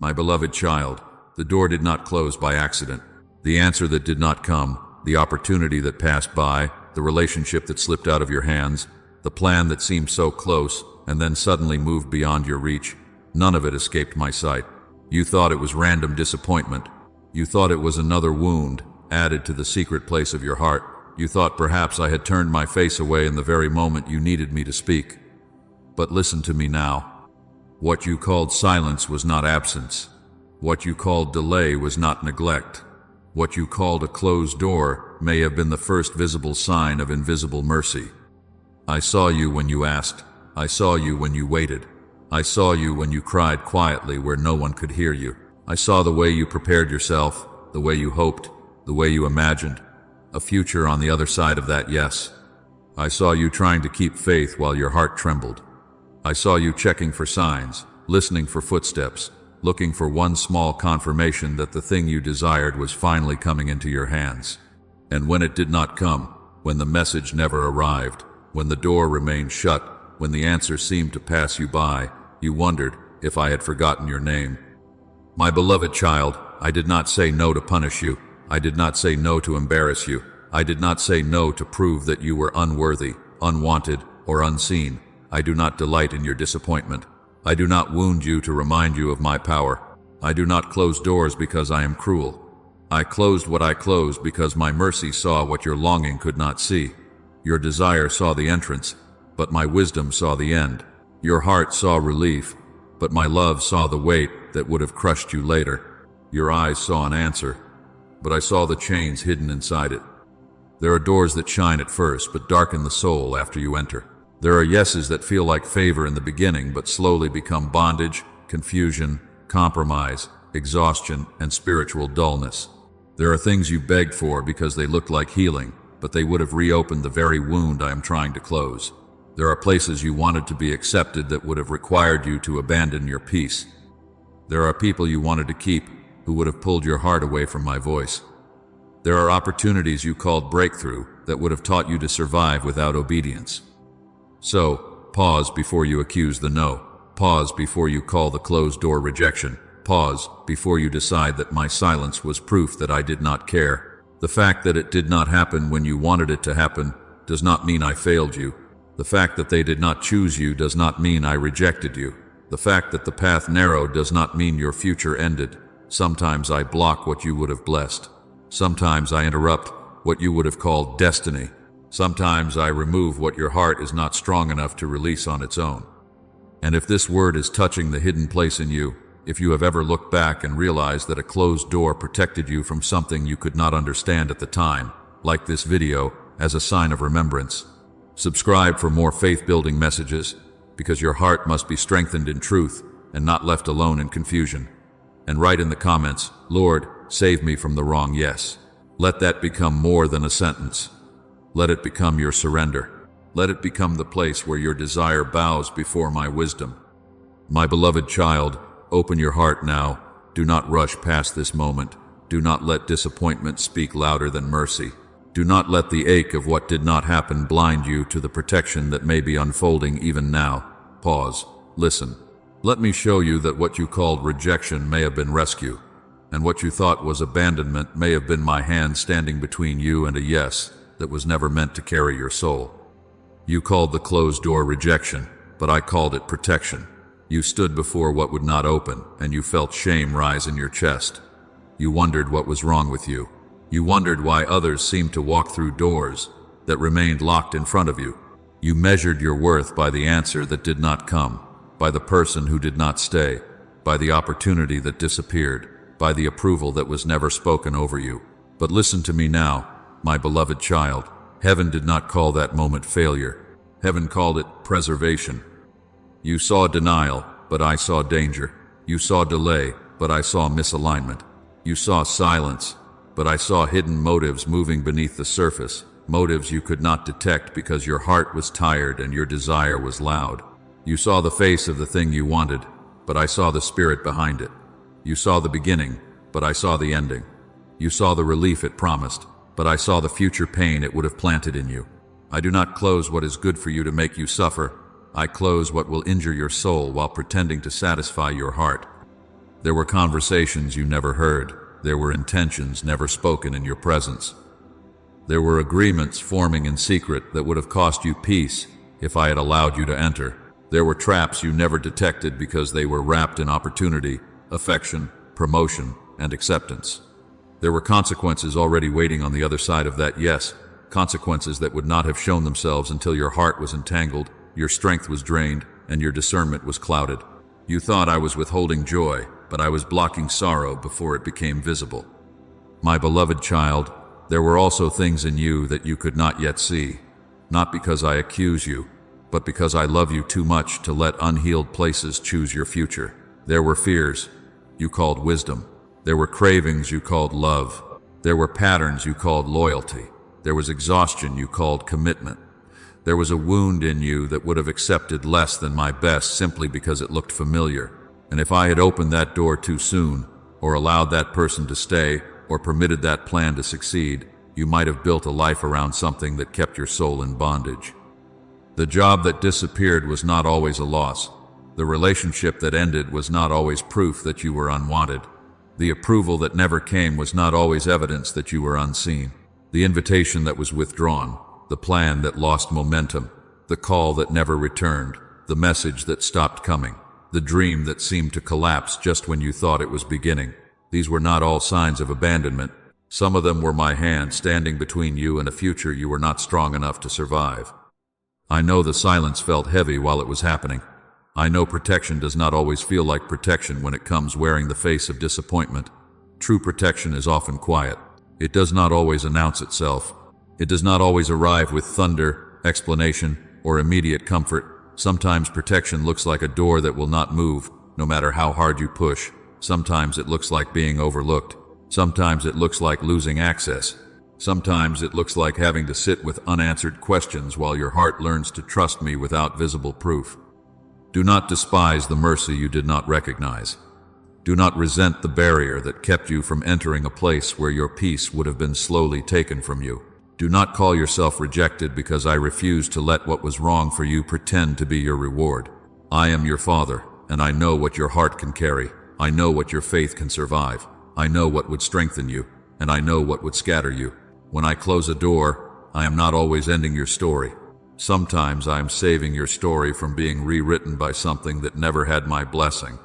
My beloved child, the door did not close by accident. The answer that did not come, the opportunity that passed by, the relationship that slipped out of your hands, the plan that seemed so close and then suddenly moved beyond your reach, none of it escaped my sight. You thought it was random disappointment. You thought it was another wound added to the secret place of your heart. You thought perhaps I had turned my face away in the very moment you needed me to speak. But listen to me now. What you called silence was not absence. What you called delay was not neglect. What you called a closed door may have been the first visible sign of invisible mercy. I saw you when you asked. I saw you when you waited. I saw you when you cried quietly where no one could hear you. I saw the way you prepared yourself, the way you hoped, the way you imagined a future on the other side of that yes. I saw you trying to keep faith while your heart trembled. I saw you checking for signs, listening for footsteps, looking for one small confirmation that the thing you desired was finally coming into your hands. And when it did not come, when the message never arrived, when the door remained shut, when the answer seemed to pass you by, you wondered if I had forgotten your name. My beloved child, I did not say no to punish you. I did not say no to embarrass you. I did not say no to prove that you were unworthy, unwanted, or unseen. I do not delight in your disappointment. I do not wound you to remind you of my power. I do not close doors because I am cruel. I closed what I closed because my mercy saw what your longing could not see. Your desire saw the entrance, but my wisdom saw the end. Your heart saw relief, but my love saw the weight that would have crushed you later. Your eyes saw an answer, but I saw the chains hidden inside it. There are doors that shine at first, but darken the soul after you enter. There are yeses that feel like favor in the beginning, but slowly become bondage, confusion, compromise, exhaustion, and spiritual dullness. There are things you begged for because they looked like healing, but they would have reopened the very wound I am trying to close. There are places you wanted to be accepted that would have required you to abandon your peace. There are people you wanted to keep who would have pulled your heart away from my voice. There are opportunities you called breakthrough that would have taught you to survive without obedience. So, pause before you accuse the no. Pause before you call the closed door rejection. Pause before you decide that my silence was proof that I did not care. The fact that it did not happen when you wanted it to happen does not mean I failed you. The fact that they did not choose you does not mean I rejected you. The fact that the path narrowed does not mean your future ended. Sometimes I block what you would have blessed. Sometimes I interrupt what you would have called destiny. Sometimes I remove what your heart is not strong enough to release on its own. And if this word is touching the hidden place in you, if you have ever looked back and realized that a closed door protected you from something you could not understand at the time, like this video, as a sign of remembrance, subscribe for more faith-building messages, because your heart must be strengthened in truth and not left alone in confusion. And write in the comments, Lord, save me from the wrong yes. Let that become more than a sentence. Let it become your surrender. Let it become the place where your desire bows before my wisdom. My beloved child, open your heart now. Do not rush past this moment. Do not let disappointment speak louder than mercy. Do not let the ache of what did not happen blind you to the protection that may be unfolding even now. Pause. Listen. Let me show you that what you called rejection may have been rescue, and what you thought was abandonment may have been my hand standing between you and a yes that was never meant to carry your soul. You called the closed door rejection, but I called it protection. You stood before what would not open, and you felt shame rise in your chest. You wondered what was wrong with you. You wondered why others seemed to walk through doors that remained locked in front of you. You measured your worth by the answer that did not come, by the person who did not stay, by the opportunity that disappeared, by the approval that was never spoken over you. But listen to me now, my beloved child. Heaven did not call that moment failure. Heaven called it preservation. You saw denial, but I saw danger. You saw delay, but I saw misalignment. You saw silence, but I saw hidden motives moving beneath the surface, motives you could not detect because your heart was tired and your desire was loud. You saw the face of the thing you wanted, but I saw the spirit behind it. You saw the beginning, but I saw the ending. You saw the relief it promised, but I saw the future pain it would have planted in you. I do not close what is good for you to make you suffer. I close what will injure your soul while pretending to satisfy your heart. There were conversations you never heard. There were intentions never spoken in your presence. There were agreements forming in secret that would have cost you peace if I had allowed you to enter. There were traps you never detected because they were wrapped in opportunity, affection, promotion, and acceptance. There were consequences already waiting on the other side of that yes, consequences that would not have shown themselves until your heart was entangled, your strength was drained, and your discernment was clouded. You thought I was withholding joy, but I was blocking sorrow before it became visible. My beloved child, there were also things in you that you could not yet see, not because I accuse you, but because I love you too much to let unhealed places choose your future. There were fears you called wisdom. There were cravings you called love. There were patterns you called loyalty. There was exhaustion you called commitment. There was a wound in you that would have accepted less than my best simply because it looked familiar. And if I had opened that door too soon, or allowed that person to stay, or permitted that plan to succeed, you might have built a life around something that kept your soul in bondage. The job that disappeared was not always a loss. The relationship that ended was not always proof that you were unwanted. The approval that never came was not always evidence that you were unseen. The invitation that was withdrawn, the plan that lost momentum, the call that never returned, the message that stopped coming, the dream that seemed to collapse just when you thought it was beginning. These were not all signs of abandonment. Some of them were my hand standing between you and a future you were not strong enough to survive. I know the silence felt heavy while it was happening. I know protection does not always feel like protection when it comes wearing the face of disappointment. True protection is often quiet. It does not always announce itself. It does not always arrive with thunder, explanation, or immediate comfort. Sometimes protection looks like a door that will not move, no matter how hard you push. Sometimes it looks like being overlooked. Sometimes it looks like losing access. Sometimes it looks like having to sit with unanswered questions while your heart learns to trust me without visible proof. Do not despise the mercy you did not recognize. Do not resent the barrier that kept you from entering a place where your peace would have been slowly taken from you. Do not call yourself rejected because I refuse to let what was wrong for you pretend to be your reward. I am your Father, and I know what your heart can carry. I know what your faith can survive. I know what would strengthen you, and I know what would scatter you. When I close a door, I am not always ending your story. Sometimes I am saving your story from being rewritten by something that never had my blessing.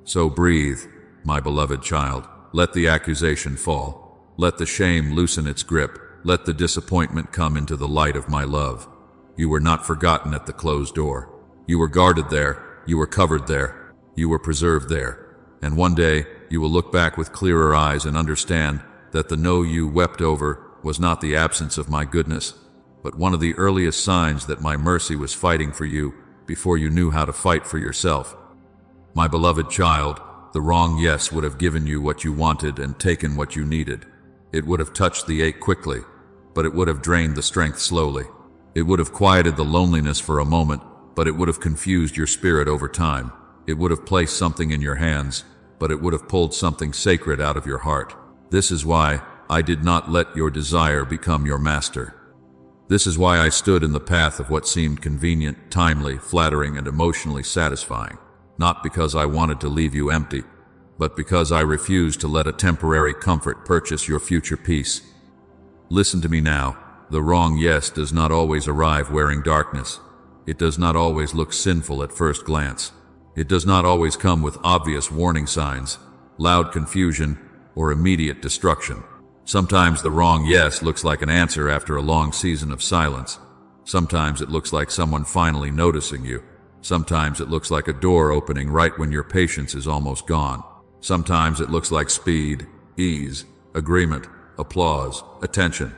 So breathe, my beloved child. Let the accusation fall. Let the shame loosen its grip. Let the disappointment come into the light of my love. You were not forgotten at the closed door. You were guarded there. You were covered there. You were preserved there. And one day, you will look back with clearer eyes and understand that the no you wept over was not the absence of my goodness, but one of the earliest signs that my mercy was fighting for you before you knew how to fight for yourself. My beloved child, the wrong yes would have given you what you wanted and taken what you needed. It would have touched the ache quickly, but it would have drained the strength slowly. It would have quieted the loneliness for a moment, but it would have confused your spirit over time. It would have placed something in your hands, but it would have pulled something sacred out of your heart. This is why I did not let your desire become your master. This is why I stood in the path of what seemed convenient, timely, flattering, and emotionally satisfying. Not because I wanted to leave you empty, but because I refused to let a temporary comfort purchase your future peace. Listen to me now. The wrong yes does not always arrive wearing darkness. It does not always look sinful at first glance. It does not always come with obvious warning signs, loud confusion, or immediate destruction. Sometimes the wrong yes looks like an answer after a long season of silence. Sometimes it looks like someone finally noticing you. Sometimes it looks like a door opening right when your patience is almost gone. Sometimes it looks like speed, ease, agreement, applause, attention,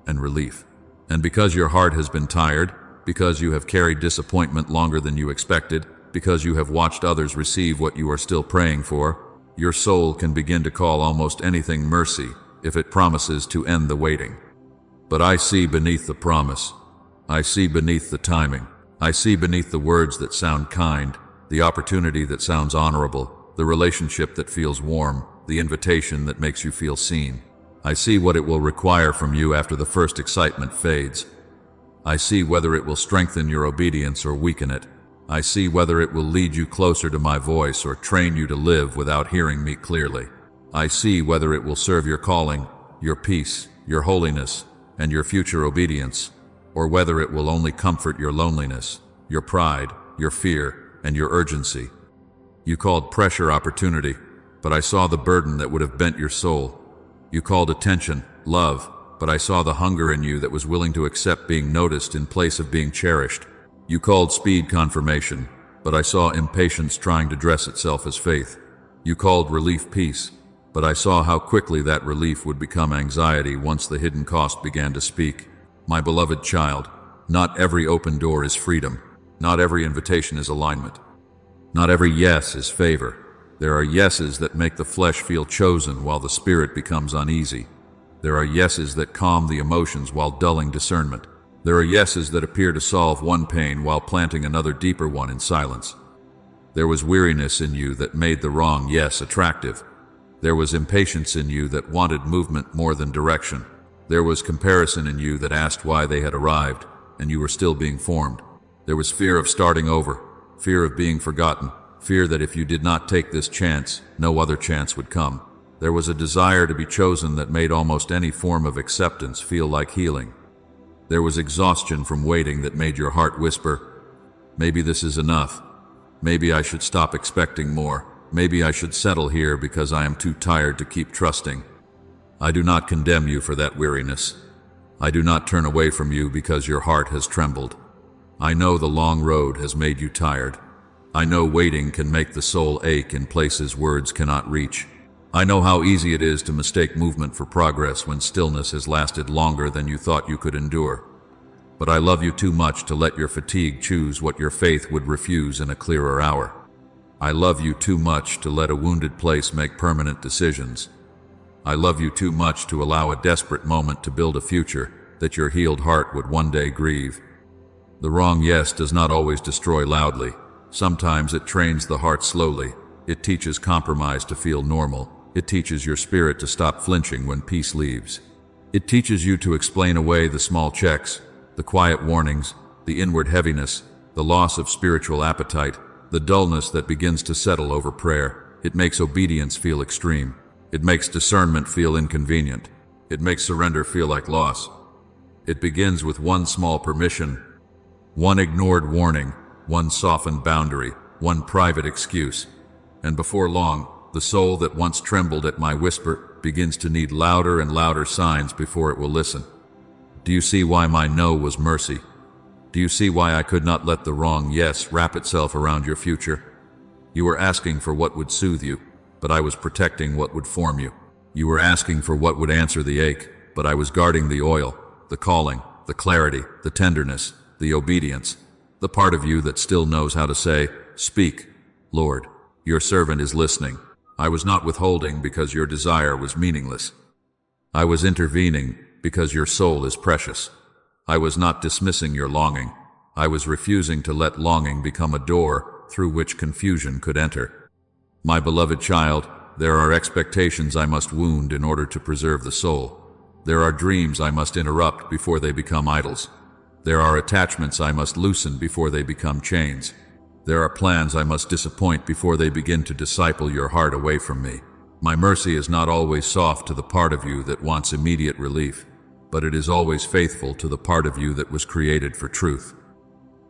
and relief. And because your heart has been tired, because you have carried disappointment longer than you expected, because you have watched others receive what you are still praying for, your soul can begin to call almost anything mercy if it promises to end the waiting. But I see beneath the promise. I see beneath the timing. I see beneath the words that sound kind, the opportunity that sounds honorable, the relationship that feels warm, the invitation that makes you feel seen. I see what it will require from you after the first excitement fades. I see whether it will strengthen your obedience or weaken it. I see whether it will lead you closer to my voice or train you to live without hearing me clearly. I see whether it will serve your calling, your peace, your holiness, and your future obedience, or whether it will only comfort your loneliness, your pride, your fear, and your urgency. You called pressure opportunity, but I saw the burden that would have bent your soul. You called attention love, but I saw the hunger in you that was willing to accept being noticed in place of being cherished. You called speed confirmation, but I saw impatience trying to dress itself as faith. You called relief peace, but I saw how quickly that relief would become anxiety once the hidden cost began to speak. My beloved child, not every open door is freedom. Not every invitation is alignment. Not every yes is favor. There are yeses that make the flesh feel chosen while the spirit becomes uneasy. There are yeses that calm the emotions while dulling discernment. There are yeses that appear to solve one pain while planting another deeper one in silence. There was weariness in you that made the wrong yes attractive. There was impatience in you that wanted movement more than direction. There was comparison in you that asked why they had arrived, and you were still being formed. There was fear of starting over, fear of being forgotten, fear that if you did not take this chance, no other chance would come. There was a desire to be chosen that made almost any form of acceptance feel like healing. There was exhaustion from waiting that made your heart whisper, maybe this is enough. Maybe I should stop expecting more. Maybe I should settle here because I am too tired to keep trusting. I do not condemn you for that weariness. I do not turn away from you because your heart has trembled. I know the long road has made you tired. I know waiting can make the soul ache in places words cannot reach. I know how easy it is to mistake movement for progress when stillness has lasted longer than you thought you could endure. But I love you too much to let your fatigue choose what your faith would refuse in a clearer hour. I love you too much to let a wounded place make permanent decisions. I love you too much to allow a desperate moment to build a future that your healed heart would one day grieve. The wrong yes does not always destroy loudly. Sometimes it trains the heart slowly. It teaches compromise to feel normal. It teaches your spirit to stop flinching when peace leaves. It teaches you to explain away the small checks, the quiet warnings, the inward heaviness, the loss of spiritual appetite, the dullness that begins to settle over prayer. It makes obedience feel extreme. It makes discernment feel inconvenient. It makes surrender feel like loss. It begins with one small permission, one ignored warning, one softened boundary, one private excuse. And before long, the soul that once trembled at my whisper begins to need louder and louder signs before it will listen. Do you see why my no was mercy? Do you see why I could not let the wrong yes wrap itself around your future? You were asking for what would soothe you, but I was protecting what would form you. You were asking for what would answer the ache, but I was guarding the oil, the calling, the clarity, the tenderness, the obedience, the part of you that still knows how to say, "Speak, Lord, your servant is listening." I was not withholding because your desire was meaningless. I was intervening because your soul is precious. I was not dismissing your longing. I was refusing to let longing become a door through which confusion could enter. My beloved child, there are expectations I must wound in order to preserve the soul. There are dreams I must interrupt before they become idols. There are attachments I must loosen before they become chains. There are plans I must disappoint before they begin to disciple your heart away from me. My mercy is not always soft to the part of you that wants immediate relief, but it is always faithful to the part of you that was created for truth.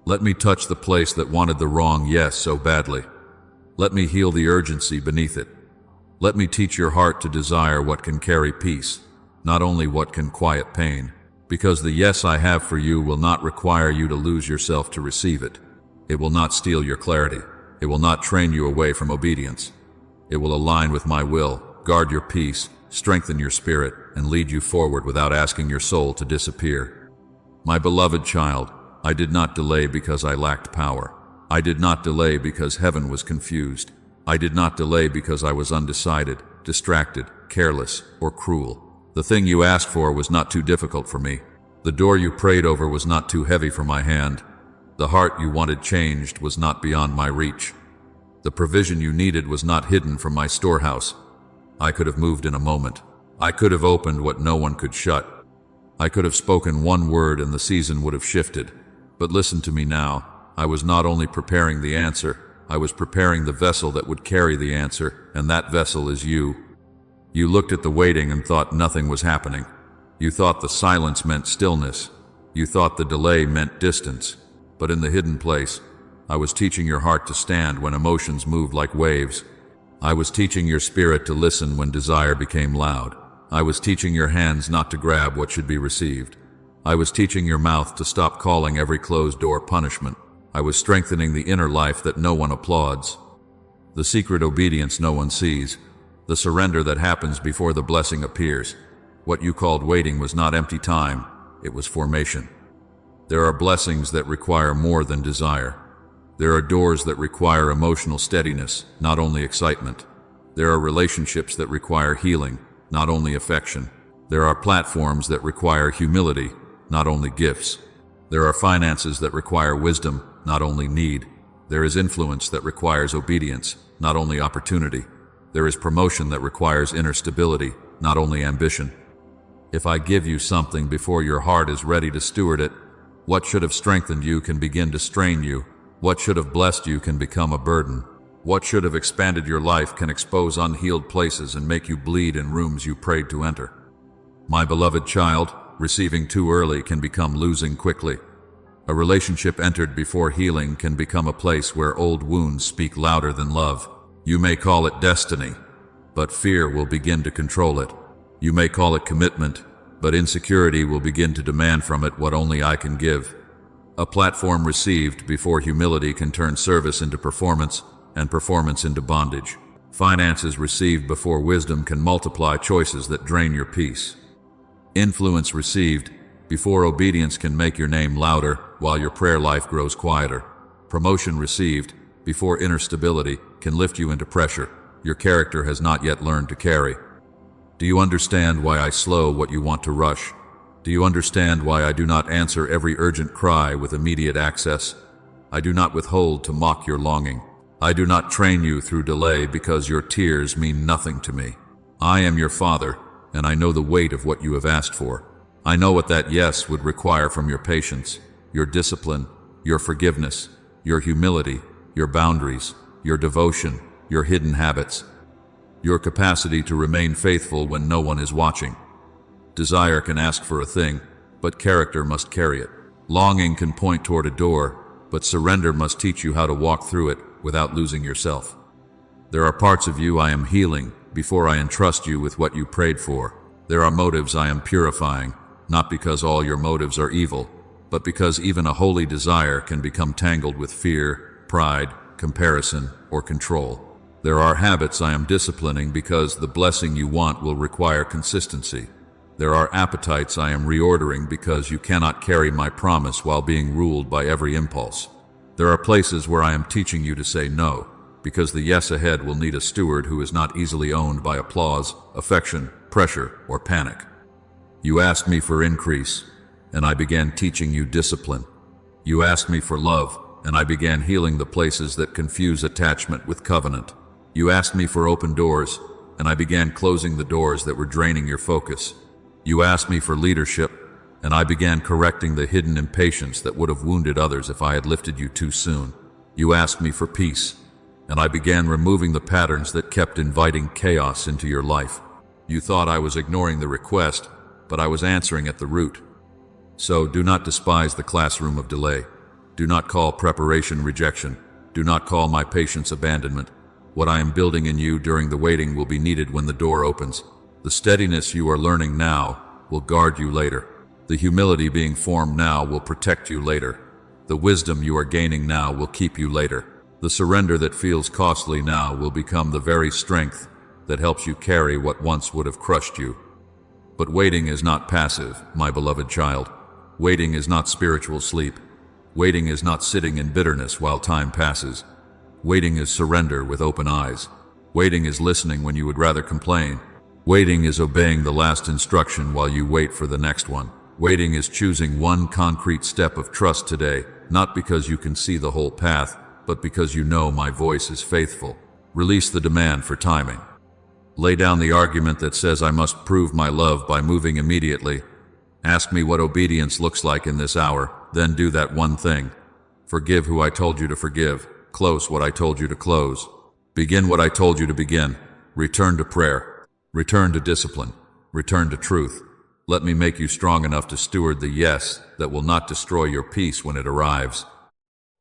Let me touch the place that wanted the wrong yes so badly. Let me heal the urgency beneath it. Let me teach your heart to desire what can carry peace, not only what can quiet pain, because the yes I have for you will not require you to lose yourself to receive it. It will not steal your clarity. It will not train you away from obedience. It will align with my will, guard your peace, strengthen your spirit, and lead you forward without asking your soul to disappear. My beloved child, I did not delay because I lacked power. I did not delay because heaven was confused. I did not delay because I was undecided, distracted, careless, or cruel. The thing you asked for was not too difficult for me. The door you prayed over was not too heavy for my hand. The heart you wanted changed was not beyond my reach. The provision you needed was not hidden from my storehouse. I could have moved in a moment. I could have opened what no one could shut. I could have spoken one word and the season would have shifted. But listen to me now. I was not only preparing the answer, I was preparing the vessel that would carry the answer, and that vessel is you. You looked at the waiting and thought nothing was happening. You thought the silence meant stillness. You thought the delay meant distance. But in the hidden place, I was teaching your heart to stand when emotions moved like waves. I was teaching your spirit to listen when desire became loud. I was teaching your hands not to grab what should be received. I was teaching your mouth to stop calling every closed door punishment. I was strengthening the inner life that no one applauds. The secret obedience no one sees. The surrender that happens before the blessing appears. What you called waiting was not empty time, it was formation. There are blessings that require more than desire. There are doors that require emotional steadiness, not only excitement. There are relationships that require healing, not only affection. There are platforms that require humility, not only gifts. There are finances that require wisdom, not only need. There is influence that requires obedience, not only opportunity. There is promotion that requires inner stability, not only ambition. If I give you something before your heart is ready to steward it, what should have strengthened you can begin to strain you. What should have blessed you can become a burden. What should have expanded your life can expose unhealed places and make you bleed in rooms you prayed to enter. My beloved child, receiving too early can become losing quickly. A relationship entered before healing can become a place where old wounds speak louder than love. You may call it destiny, but fear will begin to control it. You may call it commitment, but insecurity will begin to demand from it what only I can give. A platform received before humility can turn service into performance, and performance into bondage. Finances received before wisdom can multiply choices that drain your peace. Influence received before obedience can make your name louder while your prayer life grows quieter. Promotion received before inner stability can lift you into pressure your character has not yet learned to carry. Do you understand why I slow what you want to rush? Do you understand why I do not answer every urgent cry with immediate access? I do not withhold to mock your longing. I do not train you through delay because your tears mean nothing to me. I am your Father, and I know the weight of what you have asked for. I know what that yes would require from your patience, your discipline, your forgiveness, your humility, your boundaries, your devotion, your hidden habits, your capacity to remain faithful when no one is watching. Desire can ask for a thing, but character must carry it. Longing can point toward a door, but surrender must teach you how to walk through it without losing yourself. There are parts of you I am healing before I entrust you with what you prayed for. There are motives I am purifying, not because all your motives are evil, but because even a holy desire can become tangled with fear, pride, comparison, or control. There are habits I am disciplining because the blessing you want will require consistency. There are appetites I am reordering because you cannot carry my promise while being ruled by every impulse. There are places where I am teaching you to say no, because the yes ahead will need a steward who is not easily owned by applause, affection, pressure, or panic. You asked me for increase, and I began teaching you discipline. You asked me for love, and I began healing the places that confuse attachment with covenant. You asked me for open doors, and I began closing the doors that were draining your focus. You asked me for leadership, and I began correcting the hidden impatience that would have wounded others if I had lifted you too soon. You asked me for peace, and I began removing the patterns that kept inviting chaos into your life. You thought I was ignoring the request, but I was answering at the root. So do not despise the classroom of delay. Do not call preparation rejection. Do not call my patience abandonment. What I am building in you during the waiting will be needed when the door opens. The steadiness you are learning now will guard you later. The humility being formed now will protect you later. The wisdom you are gaining now will keep you later. The surrender that feels costly now will become the very strength that helps you carry what once would have crushed you. But waiting is not passive, my beloved child. Waiting is not spiritual sleep. Waiting is not sitting in bitterness while time passes. Waiting is surrender with open eyes. Waiting is listening when you would rather complain. Waiting is obeying the last instruction while you wait for the next one. Waiting is choosing one concrete step of trust today, not because you can see the whole path, but because you know my voice is faithful. Release the demand for timing. Lay down the argument that says I must prove my love by moving immediately. Ask me what obedience looks like in this hour, then do that one thing. Forgive who I told you to forgive. Close what I told you to close. Begin what I told you to begin. Return to prayer. Return to discipline. Return to truth. Let me make you strong enough to steward the yes that will not destroy your peace when it arrives.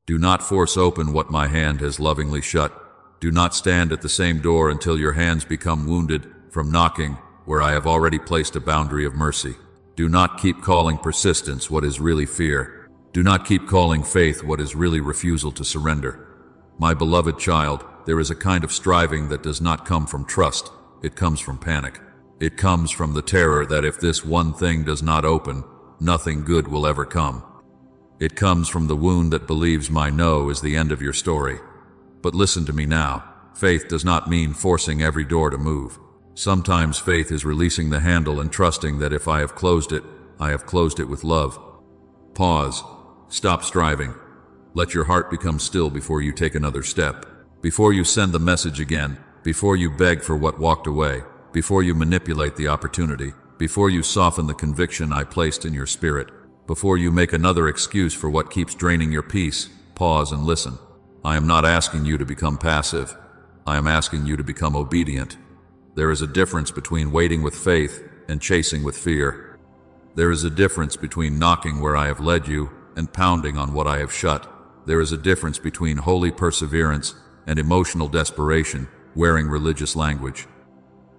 Do not force open what my hand has lovingly shut. Do not stand at the same door until your hands become wounded from knocking where I have already placed a boundary of mercy. Do not keep calling persistence what is really fear. Do not keep calling faith what is really refusal to surrender. My beloved child, there is a kind of striving that does not come from trust. It comes from panic. It comes from the terror that if this one thing does not open, nothing good will ever come. It comes from the wound that believes my no is the end of your story. But listen to me now. Faith does not mean forcing every door to move. Sometimes faith is releasing the handle and trusting that if I have closed it, I have closed it with love. Pause. Stop striving. Let your heart become still before you take another step. Before you send the message again. Before you beg for what walked away. Before you manipulate the opportunity. Before you soften the conviction I placed in your spirit. Before you make another excuse for what keeps draining your peace. Pause and listen. I am not asking you to become passive. I am asking you to become obedient. There is a difference between waiting with faith and chasing with fear. There is a difference between knocking where I have led you and pounding on what I have shut. There is a difference between holy perseverance and emotional desperation wearing religious language.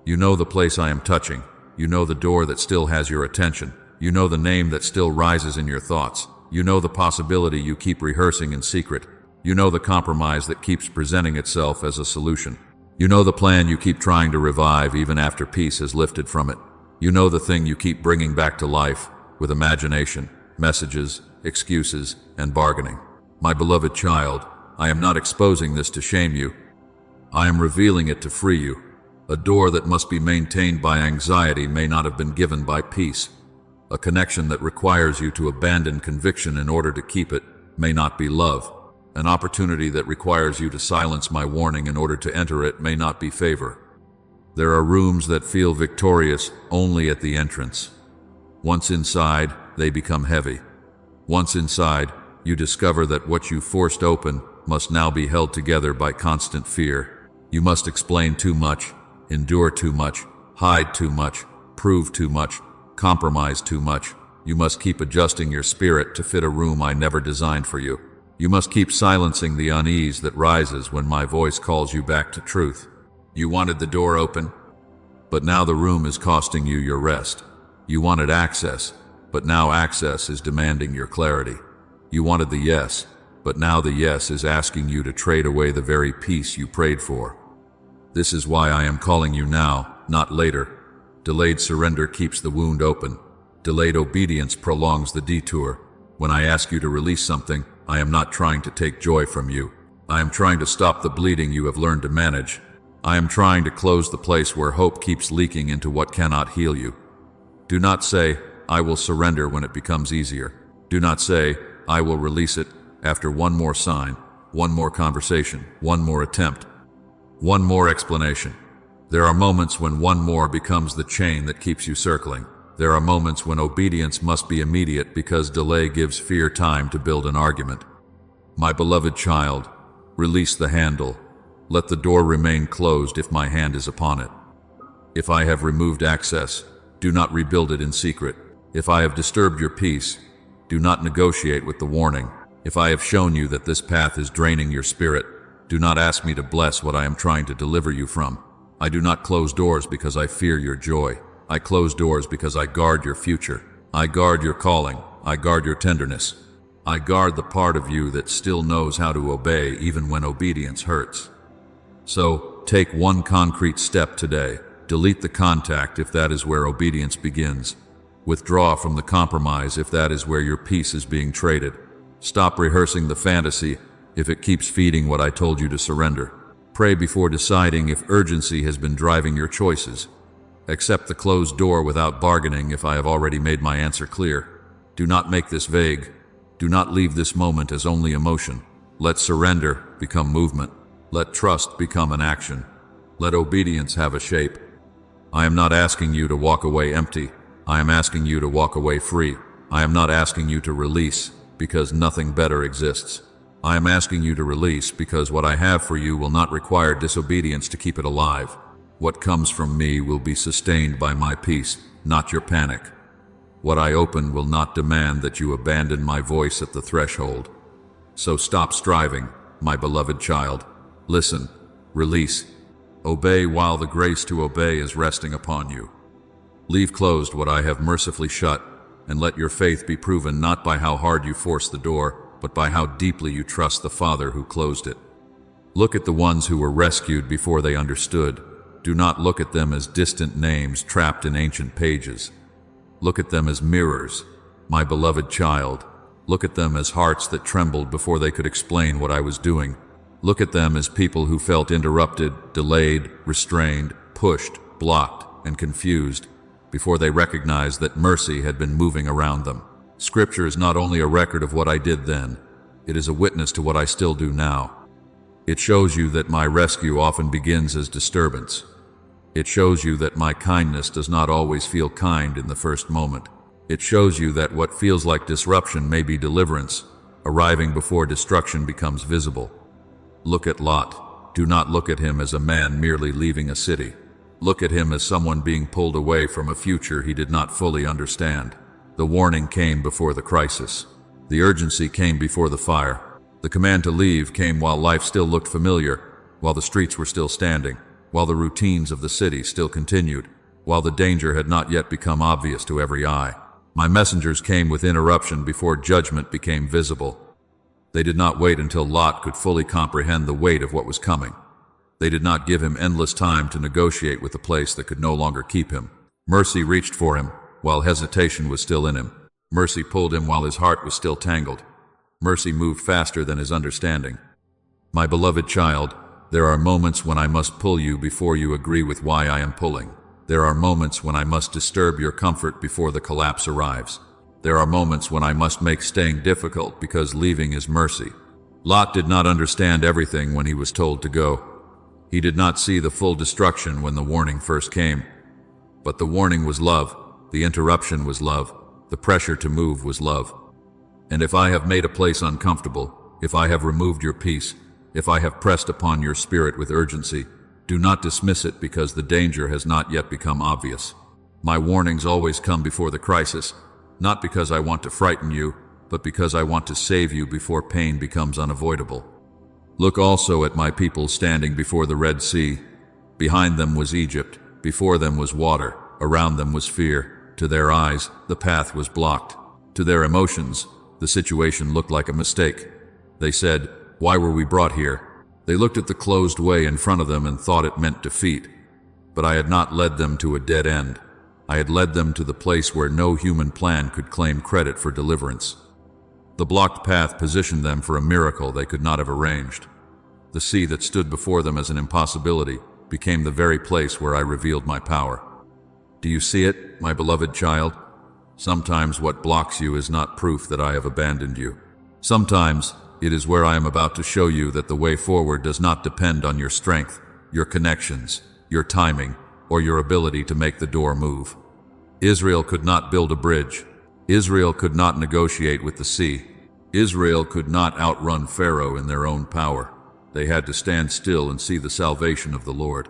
You know the place I am touching. You know the door that still has your attention. You know the name that still rises in your thoughts. You know the possibility you keep rehearsing in secret. You know the compromise that keeps presenting itself as a solution. You know the plan you keep trying to revive even after peace has lifted from it. You know the thing you keep bringing back to life with imagination, messages, excuses, and bargaining. My beloved child, I am not exposing this to shame you. I am revealing it to free you. A door that must be maintained by anxiety may not have been given by peace. A connection that requires you to abandon conviction in order to keep it may not be love. An opportunity that requires you to silence my warning in order to enter it may not be favor. There are rooms that feel victorious only at the entrance. Once inside, they become heavy. Once inside, you discover that what you forced open must now be held together by constant fear. You must explain too much, endure too much, hide too much, prove too much, compromise too much. You must keep adjusting your spirit to fit a room I never designed for you. You must keep silencing the unease that rises when my voice calls you back to truth. You wanted the door open, but now the room is costing you your rest. You wanted access, but now access is demanding your clarity. You wanted the yes, but now the yes is asking you to trade away the very peace you prayed for. This is why I am calling you now, not later. Delayed surrender keeps the wound open. Delayed obedience prolongs the detour. When I ask you to release something, I am not trying to take joy from you. I am trying to stop the bleeding you have learned to manage. I am trying to close the place where hope keeps leaking into what cannot heal you. Do not say, I will surrender when it becomes easier. Do not say, I will release it after one more sign, one more conversation, one more attempt, one more explanation. There are moments when one more becomes the chain that keeps you circling. There are moments when obedience must be immediate because delay gives fear time to build an argument. My beloved child, release the handle. Let the door remain closed if my hand is upon it. If I have removed access, do not rebuild it in secret. If I have disturbed your peace, do not negotiate with the warning. If I have shown you that this path is draining your spirit, do not ask me to bless what I am trying to deliver you from. I do not close doors because I fear your joy. I close doors because I guard your future. I guard your calling. I guard your tenderness. I guard the part of you that still knows how to obey even when obedience hurts. So, take one concrete step today. Delete the contact if that is where obedience begins. Withdraw from the compromise if that is where your peace is being traded. Stop rehearsing the fantasy if it keeps feeding what I told you to surrender. Pray before deciding if urgency has been driving your choices. Accept the closed door without bargaining if I have already made my answer clear. Do not make this vague. Do not leave this moment as only emotion. Let surrender become movement. Let trust become an action. Let obedience have a shape. I am not asking you to walk away empty. I am asking you to walk away free. I am not asking you to release because nothing better exists. I am asking you to release because what I have for you will not require disobedience to keep it alive. What comes from me will be sustained by my peace, not your panic. What I open will not demand that you abandon my voice at the threshold. So stop striving, my beloved child. Listen, release. Obey while the grace to obey is resting upon you. Leave closed what I have mercifully shut, and let your faith be proven not by how hard you force the door, but by how deeply you trust the Father who closed it. Look at the ones who were rescued before they understood. Do not look at them as distant names trapped in ancient pages. Look at them as mirrors, my beloved child. Look at them as hearts that trembled before they could explain what I was doing. Look at them as people who felt interrupted, delayed, restrained, pushed, blocked, and confused before they recognized that mercy had been moving around them. Scripture is not only a record of what I did then, it is a witness to what I still do now. It shows you that my rescue often begins as disturbance. It shows you that my kindness does not always feel kind in the first moment. It shows you that what feels like disruption may be deliverance, arriving before destruction becomes visible. Look at Lot. Do not look at him as a man merely leaving a city. Look at him as someone being pulled away from a future he did not fully understand. The warning came before the crisis. The urgency came before the fire. The command to leave came while life still looked familiar, while the streets were still standing, while the routines of the city still continued, while the danger had not yet become obvious to every eye. My messengers came with interruption before judgment became visible. They did not wait until Lot could fully comprehend the weight of what was coming. They did not give him endless time to negotiate with a place that could no longer keep him. Mercy reached for him while hesitation was still in him. Mercy pulled him while his heart was still tangled. Mercy moved faster than his understanding. My beloved child, there are moments when I must pull you before you agree with why I am pulling. There are moments when I must disturb your comfort before the collapse arrives. There are moments when I must make staying difficult because leaving is mercy. Lot did not understand everything when he was told to go. He did not see the full destruction when the warning first came. But the warning was love. The interruption was love. The pressure to move was love. And if I have made a place uncomfortable, if I have removed your peace, if I have pressed upon your spirit with urgency, do not dismiss it because the danger has not yet become obvious. My warnings always come before the crisis, not because I want to frighten you, but because I want to save you before pain becomes unavoidable. Look also at my people standing before the Red Sea. Behind them was Egypt, before them was water, around them was fear. To their eyes, the path was blocked. To their emotions, the situation looked like a mistake. They said, "Why were we brought here?" They looked at the closed way in front of them and thought it meant defeat. But I had not led them to a dead end. I had led them to the place where no human plan could claim credit for deliverance. The blocked path positioned them for a miracle they could not have arranged. The sea that stood before them as an impossibility became the very place where I revealed my power. Do you see it, my beloved child? Sometimes what blocks you is not proof that I have abandoned you. Sometimes it is where I am about to show you that the way forward does not depend on your strength, your connections, your timing, or your ability to make the door move. Israel could not build a bridge. Israel could not negotiate with the sea. Israel could not outrun Pharaoh in their own power. They had to stand still and see the salvation of the Lord.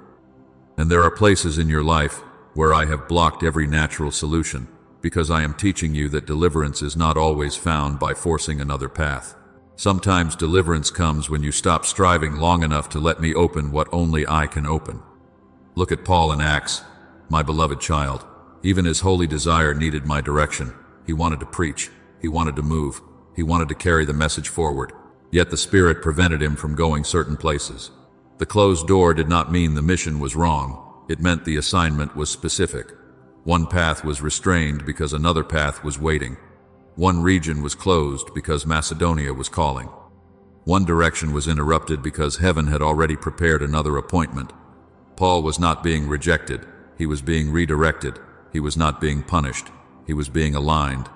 And there are places in your life where I have blocked every natural solution, because I am teaching you that deliverance is not always found by forcing another path. Sometimes deliverance comes when you stop striving long enough to let me open what only I can open. Look at Paul in Acts, my beloved child. Even his holy desire needed my direction. He wanted to preach. He wanted to move. He wanted to carry the message forward. Yet the Spirit prevented him from going certain places. The closed door did not mean the mission was wrong. It meant the assignment was specific. One path was restrained because another path was waiting. One region was closed because Macedonia was calling. One direction was interrupted because heaven had already prepared another appointment. Paul was not being rejected. He was being redirected. He was not being punished. He was being aligned.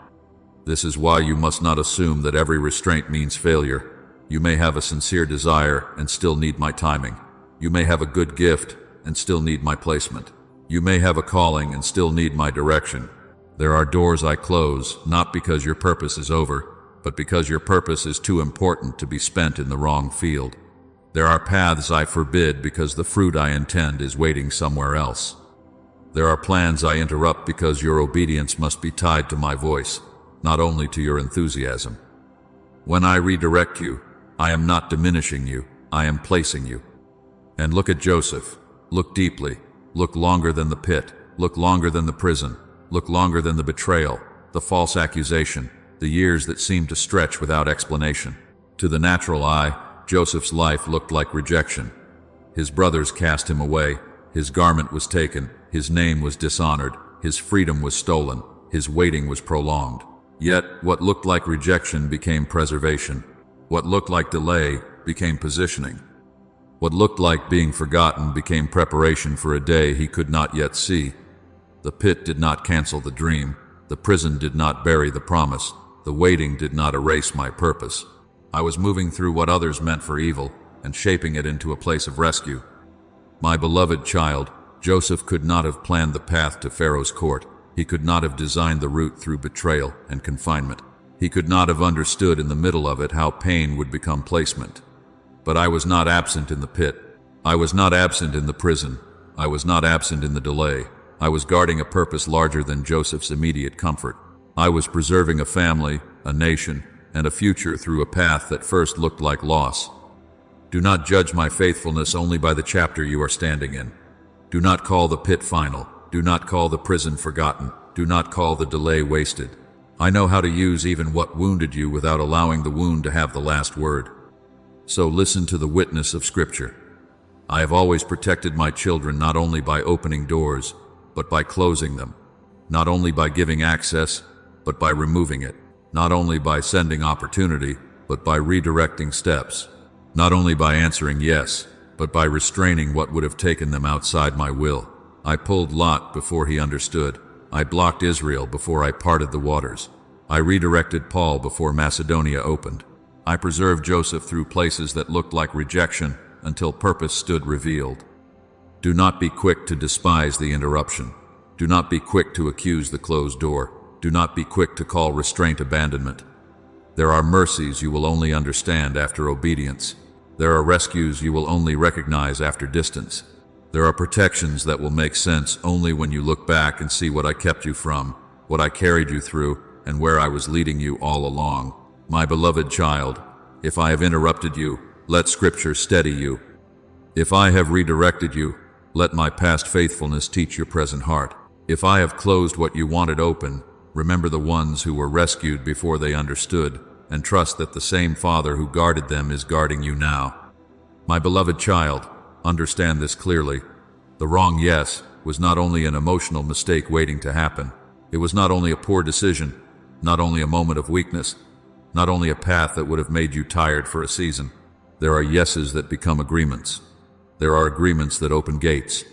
This is why you must not assume that every restraint means failure. You may have a sincere desire and still need my timing. You may have a good gift and still need my placement. You may have a calling and still need my direction. There are doors I close, not because your purpose is over, but because your purpose is too important to be spent in the wrong field. There are paths I forbid because the fruit I intend is waiting somewhere else. There are plans I interrupt because your obedience must be tied to my voice, not only to your enthusiasm. When I redirect you, I am not diminishing you, I am placing you. And look at Joseph. Look deeply. Look longer than the pit. Look longer than the prison. Look longer than the betrayal, the false accusation, the years that seemed to stretch without explanation. To the natural eye, Joseph's life looked like rejection. His brothers cast him away. His garment was taken. His name was dishonored. His freedom was stolen. His waiting was prolonged. Yet, what looked like rejection became preservation. What looked like delay became positioning. What looked like being forgotten became preparation for a day he could not yet see. The pit did not cancel the dream. The prison did not bury the promise. The waiting did not erase my purpose. I was moving through what others meant for evil and shaping it into a place of rescue. My beloved child, Joseph could not have planned the path to Pharaoh's court. He could not have designed the route through betrayal and confinement. He could not have understood in the middle of it how pain would become placement. But I was not absent in the pit. I was not absent in the prison. I was not absent in the delay. I was guarding a purpose larger than Joseph's immediate comfort. I was preserving a family, a nation, and a future through a path that first looked like loss. Do not judge my faithfulness only by the chapter you are standing in. Do not call the pit final. Do not call the prison forgotten. Do not call the delay wasted. I know how to use even what wounded you without allowing the wound to have the last word. So listen to the witness of Scripture. I have always protected my children not only by opening doors, but by closing them. Not only by giving access, but by removing it. Not only by sending opportunity, but by redirecting steps. Not only by answering yes, but by restraining what would have taken them outside my will. I pulled Lot before he understood. I blocked Israel before I parted the waters. I redirected Paul before Macedonia opened. I preserved Joseph through places that looked like rejection until purpose stood revealed. Do not be quick to despise the interruption. Do not be quick to accuse the closed door. Do not be quick to call restraint abandonment. There are mercies you will only understand after obedience. There are rescues you will only recognize after distance. There are protections that will make sense only when you look back and see what I kept you from, what I carried you through, and where I was leading you all along. My beloved child, if I have interrupted you, let Scripture steady you. If I have redirected you, let my past faithfulness teach your present heart. If I have closed what you wanted open, remember the ones who were rescued before they understood, and trust that the same Father who guarded them is guarding you now. My beloved child, understand this clearly. The wrong yes was not only an emotional mistake waiting to happen. It was not only a poor decision, not only a moment of weakness, not only a path that would have made you tired for a season. There are yeses that become agreements. There are agreements that open gates.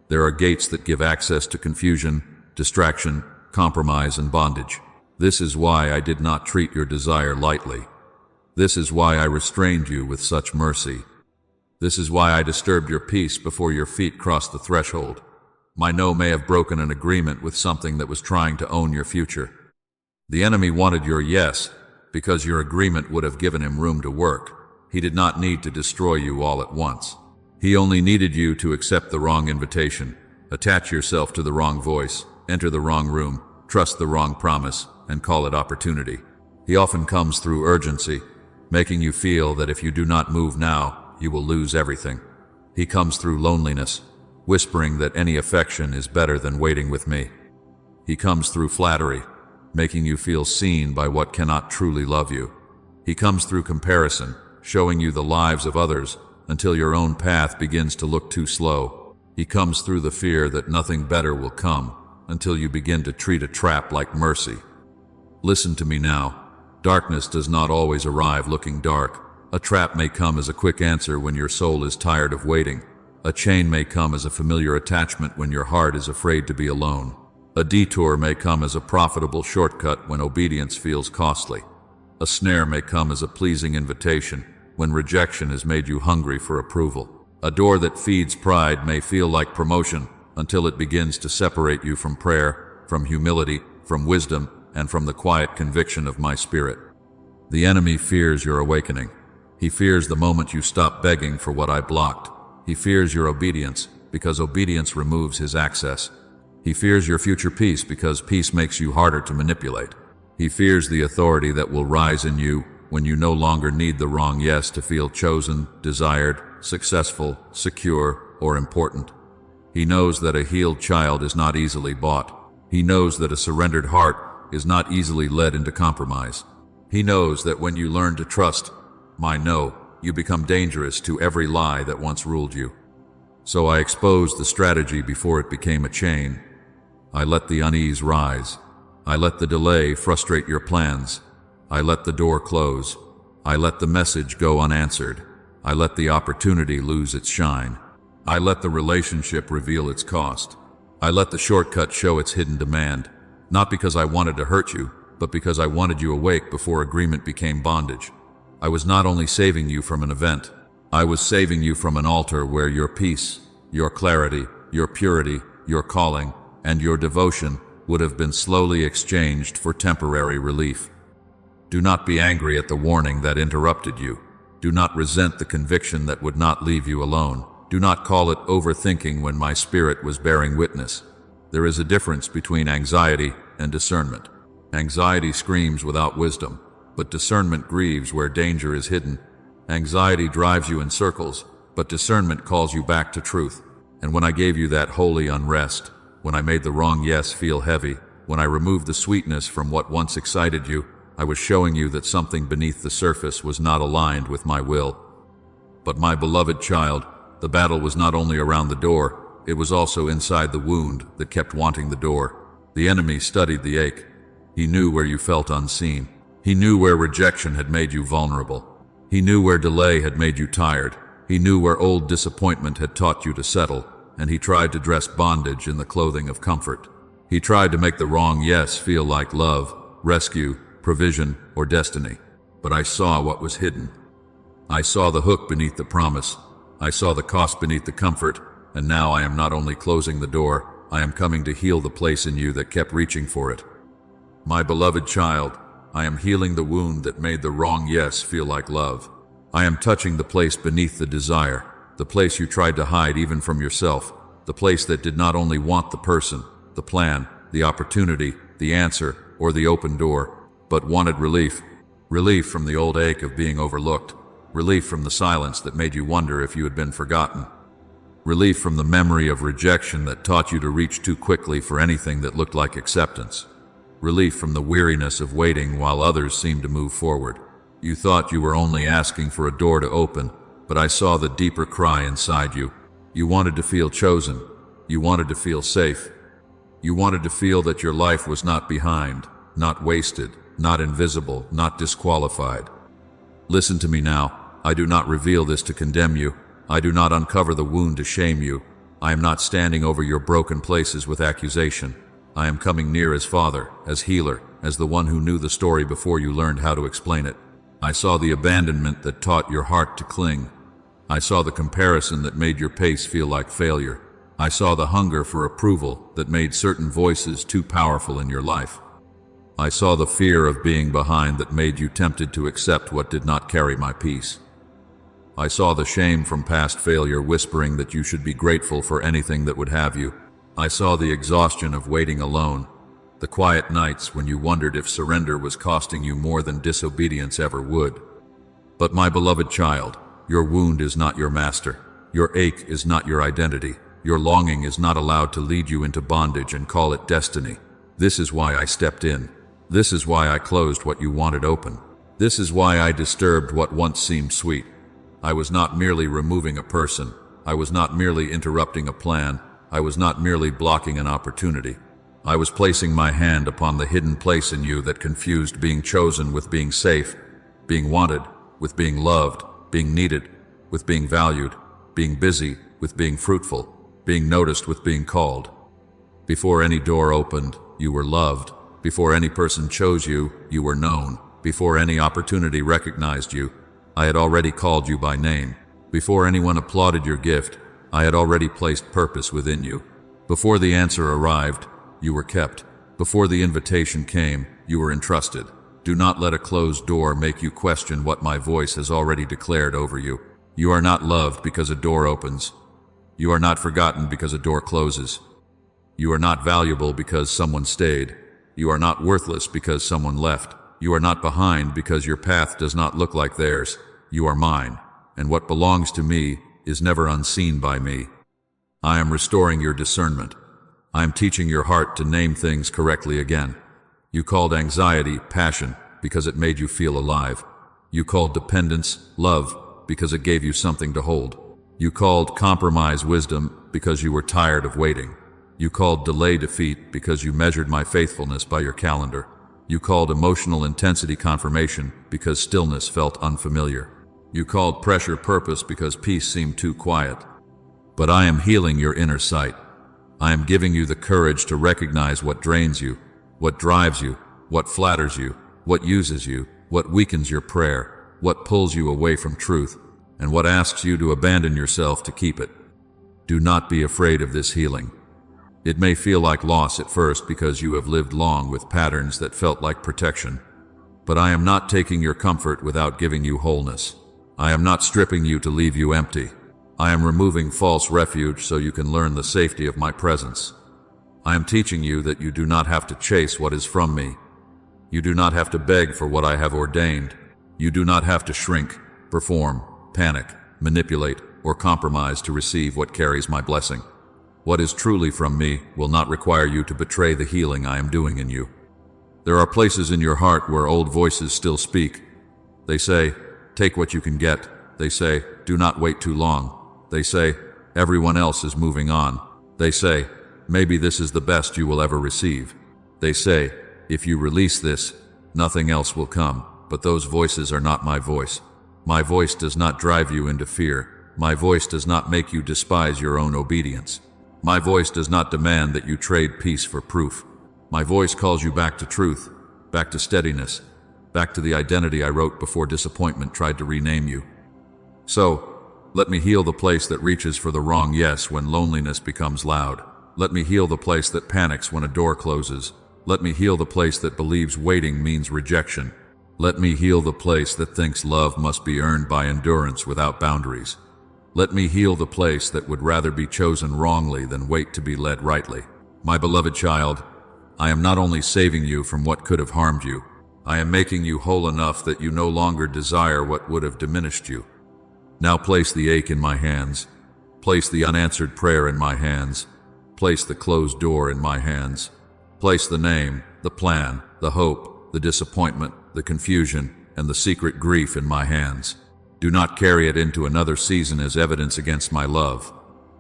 There are gates that give access to confusion, distraction, compromise, and bondage. This is why I did not treat your desire lightly. This is why I restrained you with such mercy. This is why I disturbed your peace before your feet crossed the threshold. My no may have broken an agreement with something that was trying to own your future. The enemy wanted your yes, because your agreement would have given him room to work. He did not need to destroy you all at once. He only needed you to accept the wrong invitation, attach yourself to the wrong voice, enter the wrong room, trust the wrong promise, and call it opportunity. He often comes through urgency, making you feel that if you do not move now, you will lose everything. He comes through loneliness, whispering that any affection is better than waiting with me. He comes through flattery, making you feel seen by what cannot truly love you. He comes through comparison, showing you the lives of others until your own path begins to look too slow. He comes through the fear that nothing better will come until you begin to treat a trap like mercy. Listen to me now. Darkness does not always arrive looking dark. A trap may come as a quick answer when your soul is tired of waiting. A chain may come as a familiar attachment when your heart is afraid to be alone. A detour may come as a profitable shortcut when obedience feels costly. A snare may come as a pleasing invitation when rejection has made you hungry for approval. A door that feeds pride may feel like promotion until it begins to separate you from prayer, from humility, from wisdom, and from the quiet conviction of my Spirit. The enemy fears your awakening. He fears the moment you stop begging for what I blocked. He fears your obedience, because obedience removes his access. He fears your future peace, because peace makes you harder to manipulate. He fears the authority that will rise in you when you no longer need the wrong yes to feel chosen, desired, successful, secure, or important. He knows that a healed child is not easily bought. He knows that a surrendered heart is not easily led into compromise. He knows that when you learn to trust my no, you become dangerous to every lie that once ruled you. So I exposed the strategy before it became a chain. I let the unease rise. I let the delay frustrate your plans. I let the door close. I let the message go unanswered. I let the opportunity lose its shine. I let the relationship reveal its cost. I let the shortcut show its hidden demand, not because I wanted to hurt you, but because I wanted you awake before agreement became bondage. I was not only saving you from an event, I was saving you from an altar where your peace, your clarity, your purity, your calling, and your devotion would have been slowly exchanged for temporary relief. Do not be angry at the warning that interrupted you. Do not resent the conviction that would not leave you alone. Do not call it overthinking when my spirit was bearing witness. There is a difference between anxiety and discernment. Anxiety screams without wisdom, but discernment grieves where danger is hidden. Anxiety drives you in circles, but discernment calls you back to truth. And when I gave you that holy unrest, when I made the wrong yes feel heavy, when I removed the sweetness from what once excited you, I was showing you that something beneath the surface was not aligned with my will. But my beloved child, the battle was not only around the door, it was also inside the wound that kept wanting the door. The enemy studied the ache. He knew where you felt unseen. He knew where rejection had made you vulnerable. He knew where delay had made you tired. He knew where old disappointment had taught you to settle, and he tried to dress bondage in the clothing of comfort. He tried to make the wrong yes feel like love, rescue, provision, or destiny. But I saw what was hidden. I saw the hook beneath the promise. I saw the cost beneath the comfort, and now I am not only closing the door, I am coming to heal the place in you that kept reaching for it. My beloved child, I am healing the wound that made the wrong yes feel like love. I am touching the place beneath the desire, the place you tried to hide even from yourself, the place that did not only want the person, the plan, the opportunity, the answer, or the open door, but wanted relief. Relief from the old ache of being overlooked. Relief from the silence that made you wonder if you had been forgotten. Relief from the memory of rejection that taught you to reach too quickly for anything that looked like acceptance. Relief from the weariness of waiting while others seemed to move forward. You thought you were only asking for a door to open, but I saw the deeper cry inside you. You wanted to feel chosen. You wanted to feel safe. You wanted to feel that your life was not behind, not wasted, not invisible, not disqualified. Listen to me now. I do not reveal this to condemn you. I do not uncover the wound to shame you. I am not standing over your broken places with accusation. I am coming near as father, as healer, as the one who knew the story before you learned how to explain it. I saw the abandonment that taught your heart to cling. I saw the comparison that made your pace feel like failure. I saw the hunger for approval that made certain voices too powerful in your life. I saw the fear of being behind that made you tempted to accept what did not carry my peace. I saw the shame from past failure whispering that you should be grateful for anything that would have you. I saw the exhaustion of waiting alone, the quiet nights when you wondered if surrender was costing you more than disobedience ever would. But my beloved child, your wound is not your master. Your ache is not your identity. Your longing is not allowed to lead you into bondage and call it destiny. This is why I stepped in. This is why I closed what you wanted open. This is why I disturbed what once seemed sweet. I was not merely removing a person. I was not merely interrupting a plan. I was not merely blocking an opportunity. I was placing my hand upon the hidden place in you that confused being chosen with being safe, being wanted with being loved, being needed with being valued, being busy with being fruitful, being noticed with being called. Before any door opened, you were loved. Before any person chose you, you were known. Before any opportunity recognized you, I had already called you by name. Before anyone applauded your gift, I had already placed purpose within you. Before the answer arrived, you were kept. Before the invitation came, you were entrusted. Do not let a closed door make you question what my voice has already declared over you. You are not loved because a door opens. You are not forgotten because a door closes. You are not valuable because someone stayed. You are not worthless because someone left. You are not behind because your path does not look like theirs. You are mine, and what belongs to me is never unseen by me. I am restoring your discernment. I am teaching your heart to name things correctly again. You called anxiety passion because it made you feel alive. You called dependence love because it gave you something to hold. You called compromise wisdom because you were tired of waiting. You called delay defeat because you measured my faithfulness by your calendar. You called emotional intensity confirmation because stillness felt unfamiliar. You called pressure purpose because peace seemed too quiet. But I am healing your inner sight. I am giving you the courage to recognize what drains you, what drives you, what flatters you, what uses you, what weakens your prayer, what pulls you away from truth, and what asks you to abandon yourself to keep it. Do not be afraid of this healing. It may feel like loss at first because you have lived long with patterns that felt like protection. But I am not taking your comfort without giving you wholeness. I am not stripping you to leave you empty. I am removing false refuge so you can learn the safety of my presence. I am teaching you that you do not have to chase what is from me. You do not have to beg for what I have ordained. You do not have to shrink, perform, panic, manipulate, or compromise to receive what carries my blessing. What is truly from me will not require you to betray the healing I am doing in you. There are places in your heart where old voices still speak. They say, take what you can get. They say, do not wait too long. They say, everyone else is moving on. They say, maybe this is the best you will ever receive. They say, if you release this, nothing else will come. But those voices are not my voice. My voice does not drive you into fear. My voice does not make you despise your own obedience. My voice does not demand that you trade peace for proof. My voice calls you back to truth, back to steadiness, back to the identity I wrote before disappointment tried to rename you. So, let me heal the place that reaches for the wrong yes when loneliness becomes loud. Let me heal the place that panics when a door closes. Let me heal the place that believes waiting means rejection. Let me heal the place that thinks love must be earned by endurance without boundaries. Let me heal the place that would rather be chosen wrongly than wait to be led rightly. My beloved child, I am not only saving you from what could have harmed you, I am making you whole enough that you no longer desire what would have diminished you. Now place the ache in my hands. Place the unanswered prayer in my hands. Place the closed door in my hands. Place the name, the plan, the hope, the disappointment, the confusion, and the secret grief in my hands. Do not carry it into another season as evidence against my love.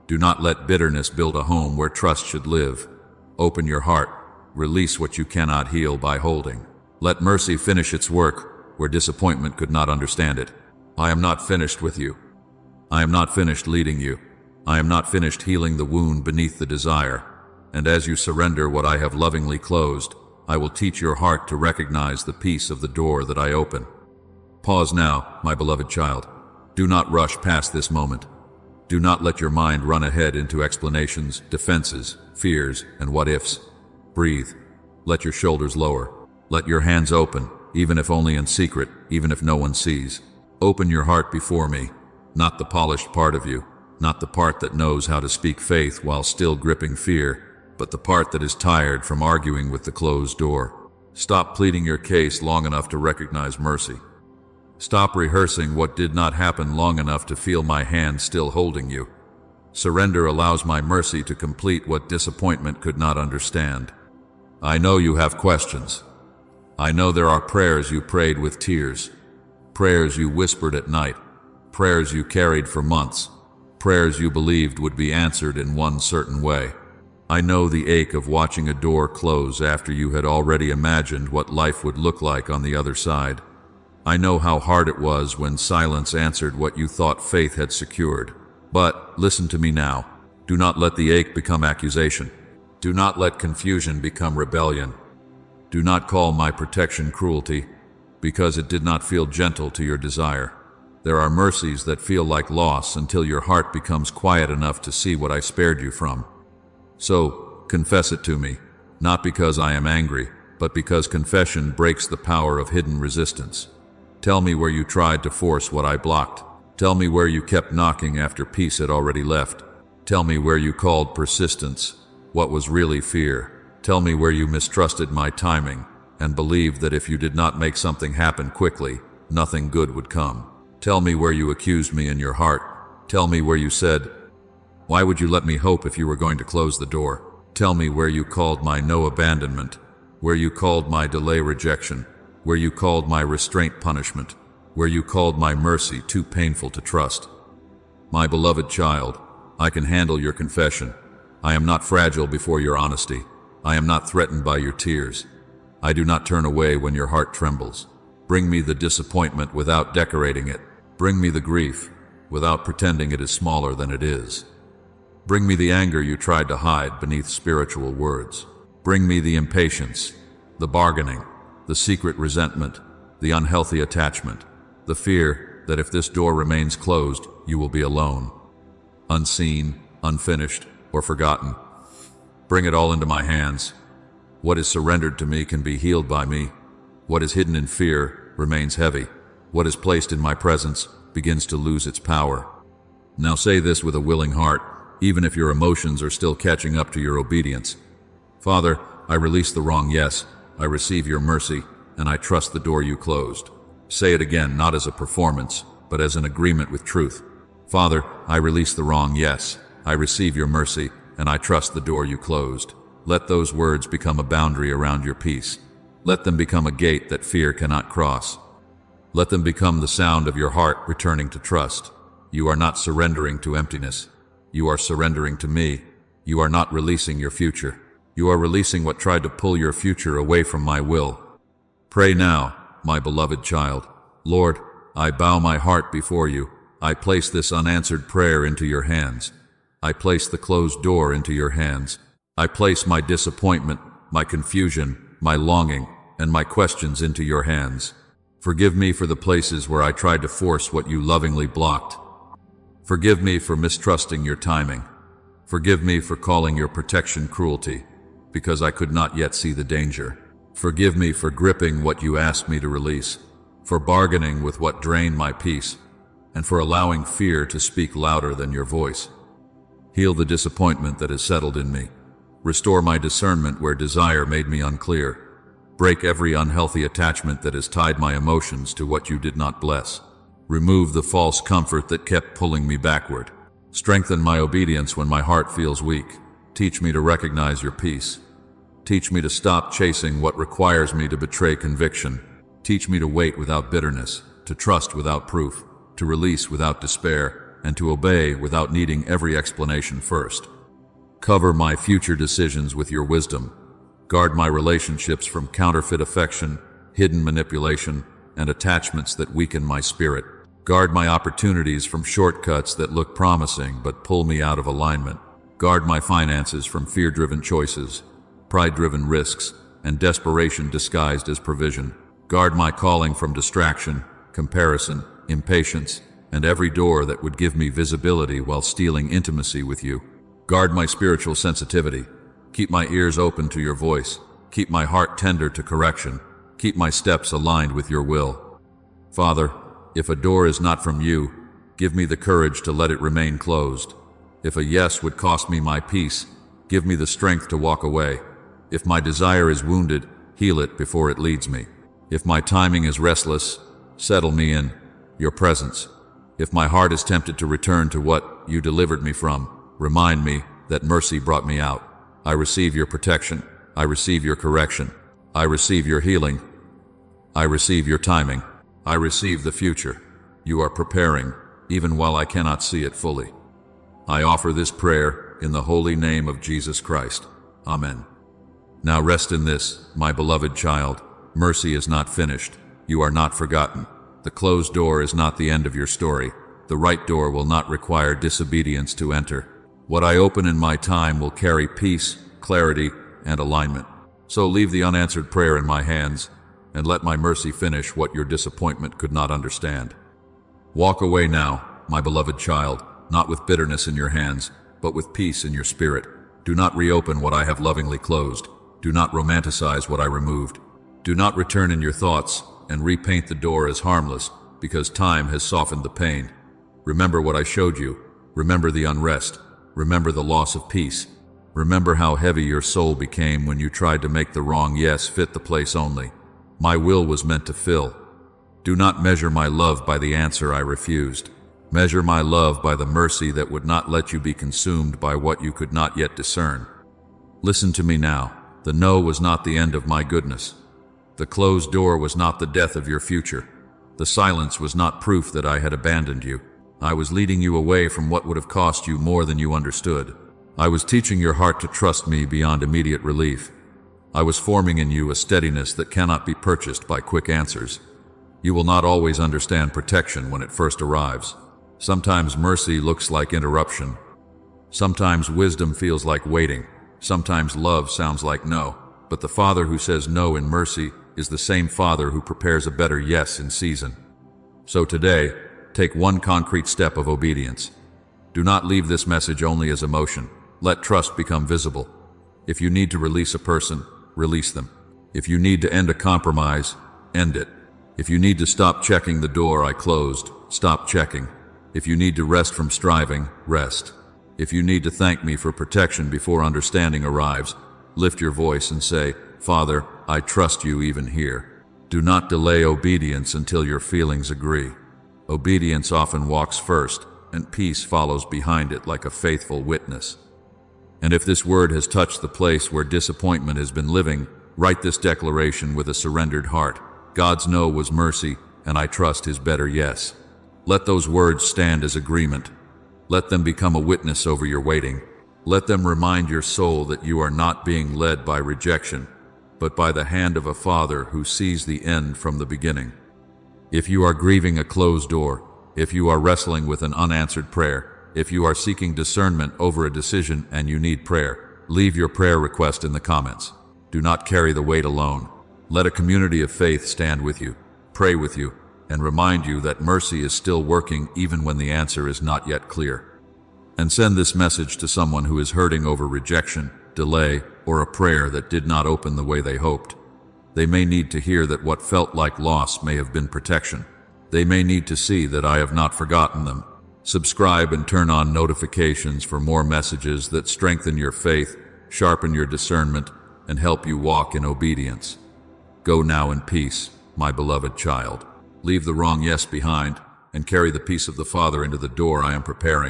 Do not let bitterness build a home where trust should live. Open your heart. Release what you cannot heal by holding. Let mercy finish its work where disappointment could not understand it. I am not finished with you. I am not finished leading you. I am not finished healing the wound beneath the desire. And as you surrender what I have lovingly closed, I will teach your heart to recognize the peace of the door that I open. Pause now, my beloved child. Do not rush past this moment. Do not let your mind run ahead into explanations, defenses, fears, and what-ifs. Breathe. Let your shoulders lower. Let your hands open, even if only in secret, even if no one sees. Open your heart before me, not the polished part of you, not the part that knows how to speak faith while still gripping fear, but the part that is tired from arguing with the closed door. Stop pleading your case long enough to recognize mercy. Stop rehearsing what did not happen long enough to feel my hand still holding you. Surrender allows my mercy to complete what disappointment could not understand. I know you have questions. I know there are prayers you prayed with tears, prayers you whispered at night, prayers you carried for months, prayers you believed would be answered in one certain way. I know the ache of watching a door close after you had already imagined what life would look like on the other side. I know how hard it was when silence answered what you thought faith had secured. But listen to me now. Do not let the ache become accusation. Do not let confusion become rebellion. Do not call my protection cruelty, because it did not feel gentle to your desire. There are mercies that feel like loss until your heart becomes quiet enough to see what I spared you from. So, confess it to me, not because I am angry, but because confession breaks the power of hidden resistance. Tell me where you tried to force what I blocked. Tell me where you kept knocking after peace had already left. Tell me where you called persistence what was really fear. Tell me where you mistrusted my timing and believed that if you did not make something happen quickly, nothing good would come. Tell me where you accused me in your heart. Tell me where you said, "Why would you let me hope if you were going to close the door?" Tell me where you called my no abandonment, where you called my delay rejection, where you called my restraint punishment, where you called my mercy too painful to trust. My beloved child, I can handle your confession. I am not fragile before your honesty. I am not threatened by your tears. I do not turn away when your heart trembles. Bring me the disappointment without decorating it. Bring me the grief without pretending it is smaller than it is. Bring me the anger you tried to hide beneath spiritual words. Bring me the impatience, the bargaining, the secret resentment, the unhealthy attachment, the fear that if this door remains closed, you will be alone, unseen, unfinished, or forgotten. Bring it all into my hands. What is surrendered to me can be healed by me. What is hidden in fear remains heavy. What is placed in my presence begins to lose its power. Now say this with a willing heart, even if your emotions are still catching up to your obedience. Father, I release the wrong yes, I receive your mercy, and I trust the door you closed. Say it again, not as a performance, but as an agreement with truth. Father, I release the wrong yes, I receive your mercy, and I trust the door you closed. Let those words become a boundary around your peace. Let them become a gate that fear cannot cross. Let them become the sound of your heart returning to trust. You are not surrendering to emptiness. You are surrendering to me. You are not releasing your future. You are releasing what tried to pull your future away from my will. Pray now, my beloved child. Lord, I bow my heart before you. I place this unanswered prayer into your hands. I place the closed door into your hands. I place my disappointment, my confusion, my longing, and my questions into your hands. Forgive me for the places where I tried to force what you lovingly blocked. Forgive me for mistrusting your timing. Forgive me for calling your protection cruelty, because I could not yet see the danger. Forgive me for gripping what you asked me to release, for bargaining with what drained my peace, and for allowing fear to speak louder than your voice. Heal the disappointment that has settled in me. Restore my discernment where desire made me unclear. Break every unhealthy attachment that has tied my emotions to what you did not bless. Remove the false comfort that kept pulling me backward. Strengthen my obedience when my heart feels weak. Teach me to recognize your peace. Teach me to stop chasing what requires me to betray conviction. Teach me to wait without bitterness, to trust without proof, to release without despair, and to obey without needing every explanation first. Cover my future decisions with your wisdom. Guard my relationships from counterfeit affection, hidden manipulation, and attachments that weaken my spirit. Guard my opportunities from shortcuts that look promising but pull me out of alignment. Guard my finances from fear-driven choices, pride-driven risks, and desperation disguised as provision. Guard my calling from distraction, comparison, impatience, and every door that would give me visibility while stealing intimacy with you. Guard my spiritual sensitivity. Keep my ears open to your voice. Keep my heart tender to correction. Keep my steps aligned with your will. Father, if a door is not from you, give me the courage to let it remain closed. If a yes would cost me my peace, give me the strength to walk away. If my desire is wounded, heal it before it leads me. If my timing is restless, settle me in your presence. If my heart is tempted to return to what you delivered me from, remind me that mercy brought me out. I receive your protection. I receive your correction. I receive your healing. I receive your timing. I receive the future you are preparing, even while I cannot see it fully. I offer this prayer in the holy name of Jesus Christ. Amen. Now rest in this, my beloved child. Mercy is not finished. You are not forgotten. The closed door is not the end of your story. The right door will not require disobedience to enter. What I open in my time will carry peace, clarity, and alignment. So leave the unanswered prayer in my hands, and let my mercy finish what your disappointment could not understand. Walk away now, my beloved child, not with bitterness in your hands, but with peace in your spirit. Do not reopen what I have lovingly closed. Do not romanticize what I removed. Do not return in your thoughts and repaint the door as harmless because time has softened the pain. Remember what I showed you. Remember the unrest. Remember the loss of peace. Remember how heavy your soul became when you tried to make the wrong yes fit the place only. My will was meant to fill. Do not measure my love by the answer I refused. Measure my love by the mercy that would not let you be consumed by what you could not yet discern. Listen to me now. The no was not the end of my goodness. The closed door was not the death of your future. The silence was not proof that I had abandoned you. I was leading you away from what would have cost you more than you understood. I was teaching your heart to trust me beyond immediate relief. I was forming in you a steadiness that cannot be purchased by quick answers. You will not always understand protection when it first arrives. Sometimes mercy looks like interruption. Sometimes wisdom feels like waiting. Sometimes love sounds like no. But the Father who says no in mercy is the same Father who prepares a better yes in season. So today, take one concrete step of obedience. Do not leave this message only as emotion. Let trust become visible. If you need to release a person, release them. If you need to end a compromise, end it. If you need to stop checking the door I closed, stop checking. If you need to rest from striving, rest. If you need to thank me for protection before understanding arrives, lift your voice and say, Father, I trust you even here. Do not delay obedience until your feelings agree. Obedience often walks first, and peace follows behind it like a faithful witness. And if this word has touched the place where disappointment has been living, write this declaration with a surrendered heart. God's no was mercy, and I trust his better yes. Let those words stand as agreement. Let them become a witness over your waiting. Let them remind your soul that you are not being led by rejection, but by the hand of a Father who sees the end from the beginning. If you are grieving a closed door, if you are wrestling with an unanswered prayer, if you are seeking discernment over a decision and you need prayer, leave your prayer request in the comments. Do not carry the weight alone. Let a community of faith stand with you, pray with you, and remind you that mercy is still working even when the answer is not yet clear. And send this message to someone who is hurting over rejection, delay, or a prayer that did not open the way they hoped. They may need to hear that what felt like loss may have been protection. They may need to see that I have not forgotten them. Subscribe and turn on notifications for more messages that strengthen your faith, sharpen your discernment, and help you walk in obedience. Go now in peace, my beloved child. Leave the wrong yes behind, and carry the peace of the Father into the door I am preparing.